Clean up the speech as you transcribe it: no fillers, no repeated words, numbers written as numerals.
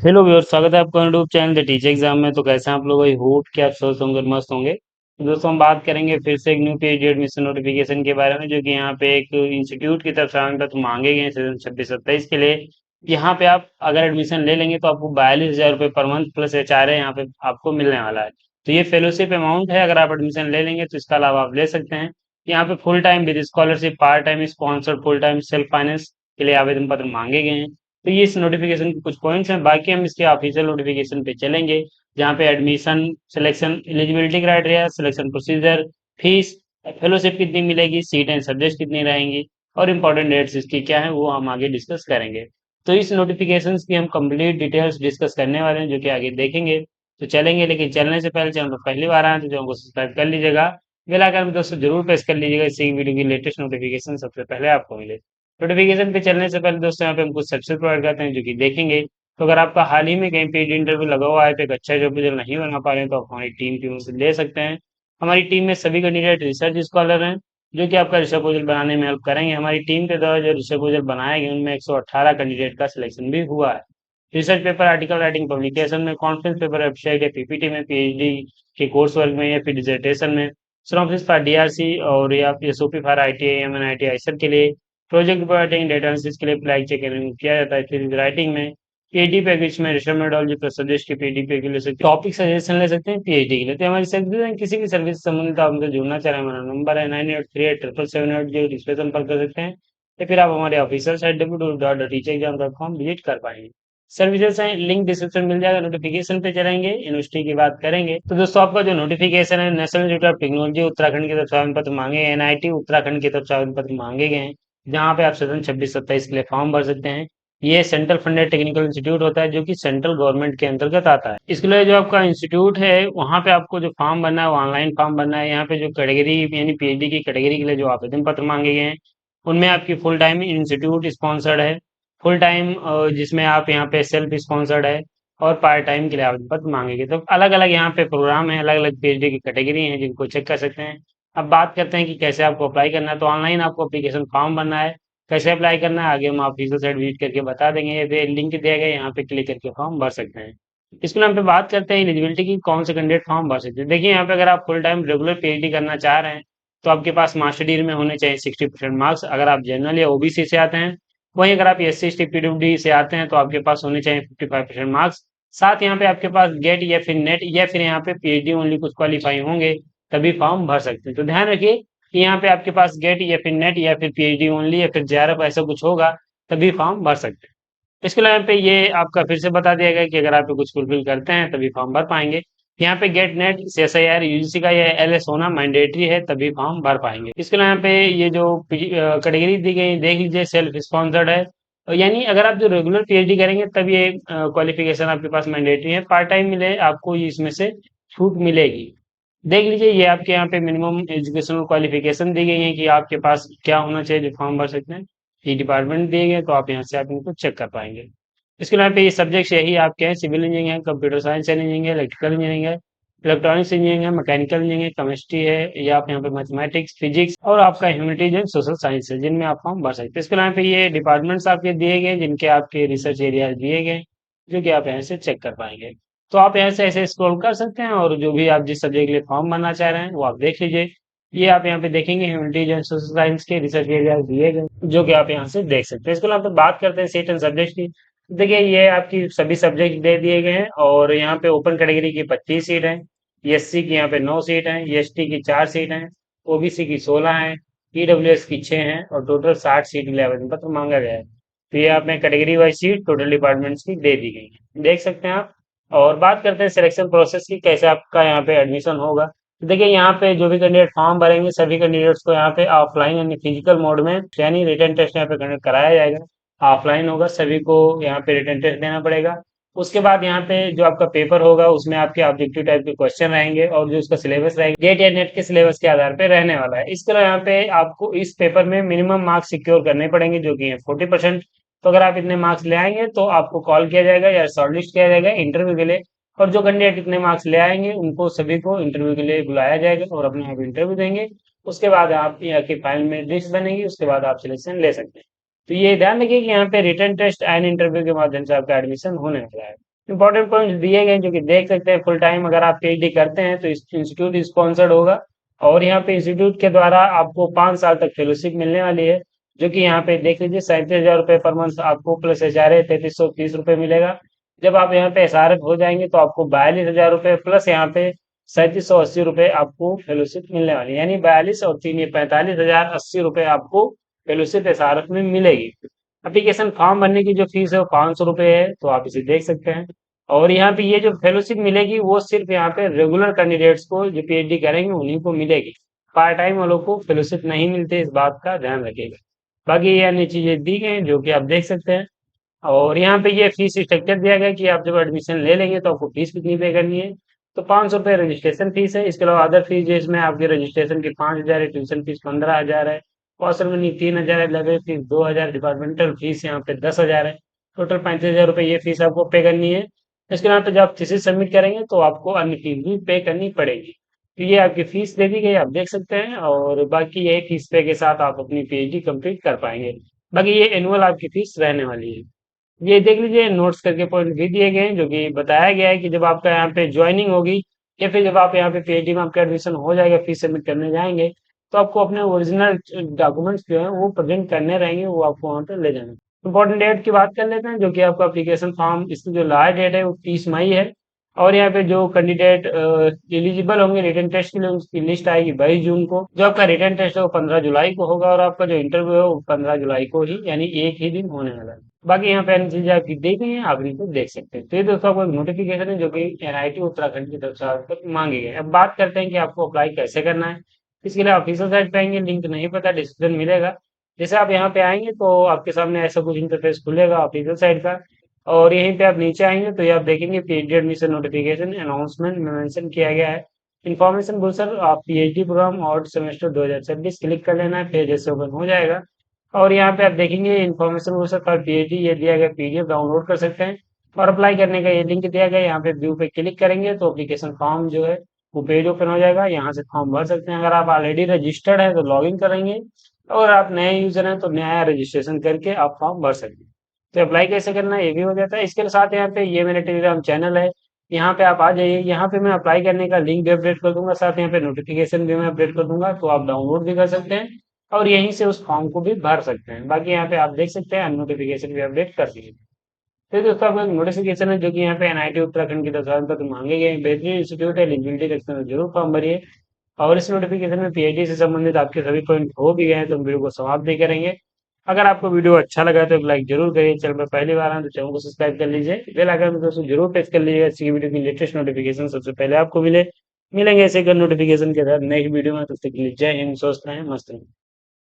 Hello viewers, स्वागत है आपका YouTube channel the teacher exam में। तो कैसे हैं आप लोग? आई होप कि आप स्वस्थ होंगे और मस्त होंगे। तो दोस्तों, हम बात करेंगे फिर से एक न्यू पीजी एडमिशन नोटिफिकेशन के बारे में, जो कि यहाँ पे एक इंस्टीट्यूट की तरफ से आवेदन पत्र मांगे गए हैं सीजन 26-27 के लिए। यहाँ पे आप अगर एडमिशन ले लेंगे तो आपको 42,000 रुपये पर मंथ प्लस एचआरए यहाँ पे आपको मिलने वाला है। तो ये फेलोशिप अमाउंट है। अगर आप एडमिशन ले लेंगे तो इसका लाभ आप ले सकते हैं। यहाँ पे full time with scholarship, part time sponsored, full time self finance के लिए आवेदन पत्र मांगे गए हैं। तो ये इस नोटिफिकेशन के कुछ पॉइंट्स हैं। बाकी हम इसके ऑफिशियल नोटिफिकेशन पे चलेंगे, जहाँ पे admission, selection, eligibility criteria, selection procedure, fees, fellowship कितनी मिलेगी, सीट एंड सब्जेक्ट कितनी रहेंगी, और इम्पोर्टेंट डेट्स इसकी क्या है वो हम आगे डिस्कस करेंगे। तो इस नोटिफिकेशन की हम कंप्लीट डिटेल्स डिस्कस करने वाले हैं, जो कि आगे देखेंगे। तो चलेंगे, लेकिन चलने से पहले चैनल पर पहली बार आए तो चैनल को सब्सक्राइब कर लीजिएगा। बेल आइकन में दोस्तों जरूर प्रेस कर लीजिएगा, इससे वीडियो की लेटेस्ट नोटिफिकेशन सबसे पहले आपको मिले। नोटिफिकेशन पे चलने से पहले दोस्तों, यहाँ पे हम कुछ सबसे प्रोवाइड करते हैं जो कि देखेंगे। तो अगर आपका हाल ही में कहीं पीजी इंटरव्यू लगा हुआ है तो एक अच्छा जॉब जो नहीं बना पा रहे हैं, तो आप हमारी टीम की मदद ले सकते हैं। हमारी टीम में सभी कैंडिडेट रिसर्च स्कॉलर हैं, जो कि आपका रिसर्च प्रोजेक्ट बनाने में हेल्प करेंगे। हमारी टीम के द्वारा जो रिसर्च प्रोजेक्ट बनाए गए उनमें 118 कैंडिडेट का सिलेक्शन भी हुआ है। Research paper, article writing, publication में, कॉन्फ्रेंस पेपर, वेबसाइट या पीपीटी में, पीएचडी के कोर्स वर्क में या फिर डिसर्टेशन में, सिनॉप्सिस फॉर डीआरसी और या SOP for ITI, MNIT sir के लिए, प्रोजेक्ट रिपोर्टिंग, डेटा एनालिसिस के लिए अप्लाई चेक किया जाता है। फिर राइटिंग में, पीएचडी पैकेज में, रिसर्च मेथोडोलॉजी प्लस सब्जेक्ट के पीएचडी पे ले सकते हैं, टॉपिक सजेशन ले सकते हैं पीएचडी के लिए। तो हमारी सर्विस, किसी भी सर्विस से संबंधित आप हमसे जुड़ना चाह रहे हैं, हमारा नंबर है 98387778, इस पे संपर्क कर सकते हैं। या फिर आप हमारे ऑफिशियल साइट www.teachexam.com विजिट कर पाएंगे। सर्विसेज हैं, लिंक डिस्क्रिप्शन मिल जाएगा। नोटिफिकेशन पे चलेंगे, यूनिवर्सिटी की बात करेंगे। तो दोस्तों, आपका जो नोटिफिकेशन है, national institute of technology Uttarakhand की तरफ से आवेदन पत्र मांगे, एनआईटी उत्तराखंड की तरफ से आवेदन पत्र मांगे गए हैं, जहाँ पे आप सेशन 26-27 के लिए फॉर्म भर सकते हैं। ये सेंट्रल फंडेड टेक्निकल इंस्टीट्यूट होता है, जो कि सेंट्रल गवर्नमेंट के अंतर्गत आता है। इसके लिए जो आपका इंस्टीट्यूट है, वहाँ पे आपको जो फॉर्म भरना है वो ऑनलाइन फॉर्म भरना है। यहाँ पे जो कैटेगरी यानी पीएचडी की कैटेगरी के लिए जो आवेदन पत्र मांगे गए हैं, उनमें आपकी फुल टाइम इंस्टीट्यूट स्पॉन्सर्ड है, फुल टाइम जिसमें आप यहाँ पे सेल्फ स्पॉन्सर्ड है, और पार्ट टाइम के लिए आवेदन पत्र मांगेंगे। तो अलग अलग यहाँ पे प्रोग्राम है, अलग अलग पीएचडी की कैटेगरी है, जिनको चेक कर सकते हैं। अब बात करते हैं कि कैसे आपको अप्लाई करना है। तो ऑनलाइन आपको एप्लीकेशन फॉर्म भरना है। कैसे अप्लाई करना है आगे हम ऑफिशियल साइट विजिट करके बता देंगे, या फिर लिंक दिया गया है, यहाँ पे क्लिक करके फॉर्म भर सकते हैं। इसके लिए हम पे बात करते हैं एलिजिबिलिटी की, कौन से कैंडिडेट फॉर्म भर सकते हैं। देखिए, यहाँ पे अगर आप फुल टाइम रेगुलर पीएचडी करना चाह रहे हैं, तो आपके पास मास्टर डिग्री में होने चाहिए 60% मार्क्स, अगर आप जनरल या ओबीसी से आते हैं। वहीं अगर आप एससी एसटी पीडब्ल्यूडी से आते हैं तो आपके पास होने चाहिए 55% मार्क्स। साथ यहाँ पे आपके पास गेट या फिर नेट या फिर यहाँ पे पीएचडी ओनली कुछ क्वालिफाई होंगे, तभी फॉर्म भर सकते हैं। तो ध्यान रखिए कि यहाँ पे आपके पास गेट या फिर नेट या फिर पीएचडी ओनली या फिर जेआरएफ ऐसा कुछ होगा, तभी फॉर्म भर सकते हैं। इसके अलावा यहाँ पे ये आपका फिर से बता दिया गया कि अगर आप ये कुछ फुलफिल करते हैं तभी फॉर्म भर पाएंगे। यहाँ पे गेट नेट, सीएसआईआर, यूजीसी का या एलएस होना मैंडेटरी है, तभी फॉर्म भर पाएंगे। इसके अलावा यहाँ पे ये जो कैटेगरी दी गई देख लीजिए, सेल्फ स्पॉन्सर्ड है। यानी अगर आप जो रेगुलर पीएचडी करेंगे तब ये क्वालिफिकेशन आपके पास मैंडेटरी है। पार्ट टाइम मिले आपको इसमें से छूट मिलेगी। देख लीजिए, ये आपके यहाँ पे मिनिमम एजुकेशनल क्वालिफिकेशन दी गई है कि आपके पास क्या होना चाहिए जो फॉर्म भर सकते हैं। ये डिपार्टमेंट दिए गए, तो आप यहाँ से आप इनको चेक कर पाएंगे। इसके अलावा पे ये सब्जेक्ट्स यही आपके हैं, सिविल इंजीनियरिंग है, कंप्यूटर साइंस इंजीनियरिंग है, इलेक्ट्रिकल इंजीनियरिंग है, इलेक्ट्रॉनिक्स इंजीनियरिंग है, मैकेनिकल इंजीनियरिंग, केमिस्ट्री है, या आप यहाँ पे मैथमेटिक्स, फिजिक्स और आपका ह्यूमैनिटीज एंड सोशल साइंस है, जिनमें आप फॉर्म भर सकते हैं। इसके अलावा पे ये डिपार्टमेंट्स आपके दिए गए हैं, जिनके आपके रिसर्च एरिया दिए गए हैं, जो कि आप यहाँ से चेक कर पाएंगे। तो आप यहाँ से ऐसे स्क्रॉल कर सकते हैं, और जो भी आप जिस सब्जेक्ट के लिए फॉर्म भरना चाह रहे हैं वो आप देख लीजिए। ये आप यहाँ पे देखेंगे ह्यूमैनिटीज एंड सोशल साइंस के रिसर्च एरिया दिए गए, जो कि आप यहाँ से देख सकते हैं। इसके अलावा बात करते हैं सीट एंड सब्जेक्ट की। देखिए, ये आपकी सभी सब्जेक्ट दे दिए गए हैं, और यहाँ पे ओपन कैटेगरी की 25 सीट है, एससी की यहाँ पे 9 सीट है, एसटी की 4 सीट है, ओबीसी की 16 है, ईडब्ल्यूएस की 6 है, और टोटल 60 सीट के लिए आवेदन पत्र मांगा गया है। तो ये आपने category wise seat total departments की दे दी गई है, देख सकते हैं आप। और बात करते हैं सिलेक्शन प्रोसेस की, कैसे आपका यहाँ पे एडमिशन होगा। तो देखिए, यहाँ पे जो भी कैंडिडेट फॉर्म भरेंगे सभी कैंडिडेट्स को यहाँ पे ऑफलाइन यानी फिजिकल मोड में, यानी रिटन टेस्ट यहाँ पे कंडक्ट कराया जाएगा। ऑफलाइन होगा, सभी को यहाँ पे रिटन टेस्ट देना पड़ेगा। उसके बाद यहाँ पे जो आपका पेपर होगा उसमें आपके ऑब्जेक्टिव टाइप के क्वेश्चन रहेंगे, और जो उसका सिलेबस रहेगा गेट या नेट के सिलेबस के आधार पे रहने वाला है। इस तरह यहाँ पे आपको इस पेपर में मिनिमम मार्क्स सिक्योर करने पड़ेंगे, जो कि है 40%। तो अगर आप इतने मार्क्स ले आएंगे तो आपको कॉल किया जाएगा या शॉर्टलिस्ट किया जाएगा इंटरव्यू के लिए। और जो कैंडिडेट इतने मार्क्स ले आएंगे उनको सभी को इंटरव्यू के लिए बुलाया जाएगा, और अपने आप इंटरव्यू देंगे। उसके बाद आप यहाँ की फाइनल में लिस्ट बनेगी, उसके बाद आप सिलेक्शन ले सकते हैं। तो ये ध्यान रखिए कि यहाँ पे रिटन टेस्ट एंड इंटरव्यू के माध्यम से आपका एडमिशन होने वाला है। इंपॉर्टेंट पॉइंट दिए गए हैं जो कि देख सकते हैं। फुल टाइम अगर आप पीएचडी करते हैं तो इंस्टीट्यूट स्पॉन्सर्ड होगा, और यहाँ पे इंस्टीट्यूट के द्वारा आपको 5 साल तक फेलोशिप मिलने वाली है, जो कि यहाँ पे देख लीजिए 37,000 रुपये पर मंथ आपको, प्लस एचआरए 3330 रुपये मिलेगा। जब आप यहाँ पे एसआरएफ हो जाएंगे तो आपको 42,000 रुपये प्लस यहाँ पे 3780 रुपये आपको फेलोशिप मिलने वाली है, यानी 42 और 3 ये 45,080 रुपये आपको फेलोशिप एसआरएफ में मिलेगी। एप्लीकेशन फॉर्म भरने की जो फीस है वो 500 रुपये है, तो आप इसे देख सकते हैं। और यहाँ पे ये जो फेलोशिप मिलेगी वो सिर्फ यहाँ पे रेगुलर कैंडिडेट्स को जो पीएचडी करेंगे उन्हीं को मिलेगी। पार्ट टाइम वालों को फेलोशिप नहीं मिलती, इस बात का ध्यान रखिएगा। बाकी ये अन्य चीजें दी गई हैं जो कि आप देख सकते हैं। और यहाँ पे ये फीस स्ट्रक्चर दिया गया है कि आप जब एडमिशन ले लेंगे तो आपको फीस कितनी पे करनी है। तो 500 रुपये रजिस्ट्रेशन फीस है। इसके अलावा अदर फीस जिसमें आपके रजिस्ट्रेशन की 5,000 है, ट्यूशन फीस 15,000 है, हॉस्टल मनी 3,000 है, लाइब्रेरी फीस 2,000, डिपार्टमेंटल फीस यहाँ पे 10,000 है। टोटल 35,000 रुपये ये फीस आपको पे करनी है। इसके अलावा जब आप थीसिस सबमिट करेंगे तो आपको अन्य फीस भी पे करनी पड़ेगी। तो ये आपकी फीस दे दी गई, आप देख सकते हैं। और बाकी यही फीस पे के साथ आप अपनी पीएचडी कंप्लीट कर पाएंगे। बाकी ये एनुअल आपकी फीस रहने वाली है। ये देख लीजिए नोट्स करके पॉइंट भी दिए गए हैं जो कि बताया गया है कि जब आपका यहाँ पे ज्वाइनिंग होगी या फिर जब आप यहाँ पे पीएचडी में आपका एडमिशन हो जाएगा, फीस सबमिट करने जाएंगे, तो आपको अपने ओरिजिनल डॉक्यूमेंट्स जो है वो प्रेजेंट करने रहेंगे, वो आपको वहाँ पे ले जाना। इंपॉर्टेंट डेट की बात कर लेते हैं, जो कि आपका एप्लीकेशन फॉर्म इसकी जो लास्ट डेट है वो 30 मई है। और यहाँ पे जो कैंडिडेट एलिजिबल होंगे रिटन टेस्ट के लिए उसकी लिस्ट आएगी 22 जून को। जो आपका रिटन टेस्ट है वो 15 जुलाई को होगा, और आपका जो इंटरव्यू है वो 15 जुलाई को ही, यानी एक ही दिन होने वाला है। बाकी यहाँ पे अन्य चीजें आपकी दी गई हैं, आप इनको देख सकते हैं। तो ये दोस्तों आपको एक नोटिफिकेशन है जो कि एनआईटी उत्तराखंड की तरफ से आप तक मांगी गई है। अब बात करते हैं कि आपको अप्लाई कैसे करना है। इसके लिए ऑफिशियल साइट पे आएंगे, लिंक नहीं पता डिस्क्रिप्शन मिलेगा। जैसे आप यहाँ पे आएंगे तो आपके सामने ऐसा कुछ इंटरफेस खुलेगा ऑफिशियल साइट का। और यहीं पे आप नीचे आएंगे तो ये आप देखेंगे पीएचडी एडमिशन नोटिफिकेशन अनाउंसमेंट में मेंशन किया गया है। इन्फॉर्मेशन बुलसर आप पीएचडी प्रोग्राम और सेमेस्टर 2026 क्लिक कर लेना है, पेज जैसे ओपन हो जाएगा। और यहाँ पे आप देखेंगे इन्फॉर्मेशन बुलसर फॉर पीएचडी, ये दिया गया पीडीएफ डाउनलोड कर सकते हैं। और अप्लाई करने का ये लिंक दिया गया है, यहाँ पे व्यू पे क्लिक करेंगे तो एप्लीकेशन फॉर्म जो है वो पेज ओपन हो जाएगा, यहाँ से फॉर्म भर सकते हैं। अगर आप ऑलरेडी रजिस्टर्ड है तो लॉग इन करेंगे, और आप नए यूजर हैं तो नया रजिस्ट्रेशन करके आप फॉर्म भर सकते हैं। तो अप्लाई कैसे करना है ये भी हो जाता है। इसके साथ यहाँ पे ये मेरा टेलीग्राम चैनल है, यहाँ पे आप आ जाइए। यहाँ पे मैं अप्लाई करने का लिंक भी अपडेट कर दूंगा, साथ यहाँ पे नोटिफिकेशन भी मैं अपडेट कर दूंगा, तो आप डाउनलोड भी कर सकते हैं और यहीं से उस फॉर्म को भी भर सकते हैं। बाकी यहाँ पे आप देख सकते हैं नोटिफिकेशन भी अपडेट कर दिए। फिर दोस्तों आपको एक नोटिफिकेशन है जो कि यहाँ पे एनआईटी उत्तराखंड की तरफ से मांगे गए बेहतरीन इंस्टीट्यूट है, एलिजिबिलिटी रखते हैं जरूर फॉर्म भरिए। और इस नोटिफिकेशन में पीएचडी से संबंधित आपके सभी पॉइंट हो भी गए हैं तो हम वीडियो को समाप्त भी करेंगे। अगर आपको वीडियो अच्छा लगा तो एक लाइक जरूर करिए। चैनल पर पहली बार आए तो चैनल को सब्सक्राइब कर लीजिए, बेल आइकन दोस्तों जरूर प्रेस कर लीजिएगा, इसी वीडियो की लेटेस्ट नोटिफिकेशन सबसे पहले आपको मिले। मिलेंगे ऐसे नोटिफिकेशन के साथ नेक्स्ट वीडियो में, तब तक के लिए जय हिंद, स्वस्थ रहें, मस्त रहें।